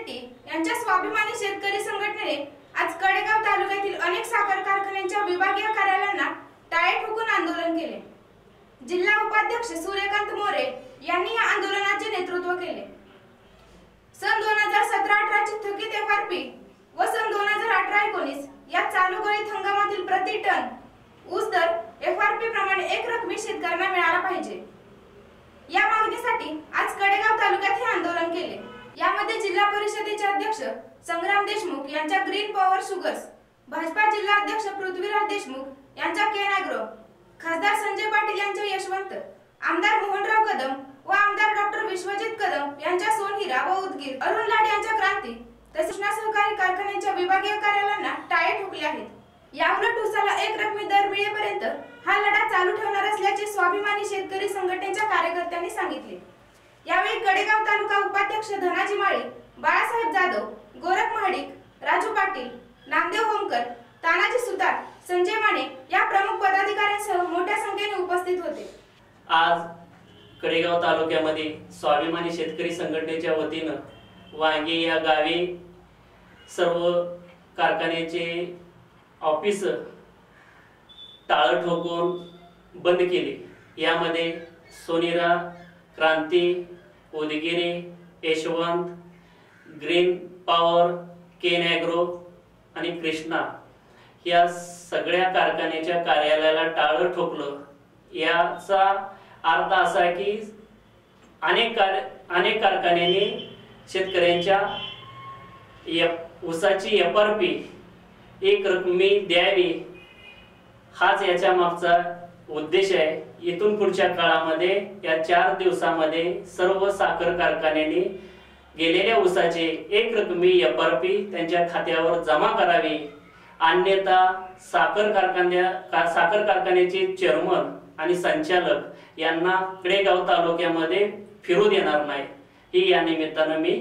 शेट्टी यांच्या स्वाभिमानी शेतकरी संघटनेने आज कडेगाव तालुक्यातील अनेक साखर कारखान्यांच्या विभागीय कार्यालयांना टाळे ठोकून आंदोलन केले। जिल्हा उपाध्यक्ष सूर्यकांत मोरे यांनी या आंदोलनाचे नेतृत्व केले। सन 2017-18 ची थकीत FRP व सन 2018-19 या चालू गळीत हंगामातील प्रति टन ऊस दर FRP प्रमाणे एक रकमी शेतकऱ्यांना मिळाला पाहिजे। या मागणीसाठी आज कडेगाव तालुक्यात हे आंदोलन केले। यामध्ये जिल्हा परिषदेचे अध्यक्ष संग्राम देशमुख यांच्या ग्रीन पॉवर शुगर्स, भाजपा जिल्हा अध्यक्ष पृथ्वीराज देशमुख यांच्या केन ॲग्रो, खासदार संजय पाटील यांच्या यशवंत, आमदार मोहनराव कदम व आमदार डॉक्टर विश्वजित कदम यांच्या सोनहिरा व उदगीर, अरुण लाड यांच्या क्रांती तसेच कृष्णा सहकारी कारखान्यांच्या विभागीय कार्यालयांना टाळे ठोकले आहेत। याउलट ऊसाला एक रकमी दर मिळेपर्यंत हा लढा चालू ठेवणार असल्याचे स्वाभिमानी शेतकरी संघटनेच्या कार्यकर्त्यांनी सांगितले। यावेळी कडेगाव तालुका उपाध्यक्ष धनाजी माळी, बाळासाहेब जाधव, गोरख महाडिक, राजू पाटील, नामदेव होमकर, तानाजी सुतार, संजय माने या प्रमुख पदाधिकाऱ्यांसह मोठ्या संख्येने उपस्थित होते। आज कडेगाव तालुक्यामध्ये स्वाभिमानी शेतकरी संघटनेच्या वतीनं वांगी या गावी सर्व कारखान्याचे ऑफिस टाळ ठोकून बंद केले। यामध्ये सोनिरा, क्रांती, उदगिरी, यशवंत, ग्रीन पॉवर, केन ॲग्रो आणि कृष्णा या सगळ्या कारखान्याच्या कार्यालयाला टाळ ठोकलं। याचा अर्थ असा की अनेक कारखान्यांनी शेतकऱ्यांच्या ऊसाची FRP एक रकमी द्यावी हाच याच्या मागचा उद्देश आहे। इथून पुढच्या काळामध्ये या 4 दिवसामध्ये सर्व साखर कारखान्यांनी गेलेल्या ऊसाचे एक रकमी FRP त्यांच्या खात्यावर जमा करावी, अन्यथा साखर कारखान्याचे चेअरमन आणि संचालक यांना कडेगाव तालुक्यामध्ये फिरू देणार नाही, ही या निमित्तानं मी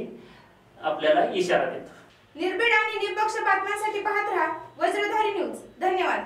आपल्याला इशारा देतो। निर्भीड आणि निष्पक्ष बातम्यांसाठी पाहत रहा वज्रधारी न्यूज। धन्यवाद।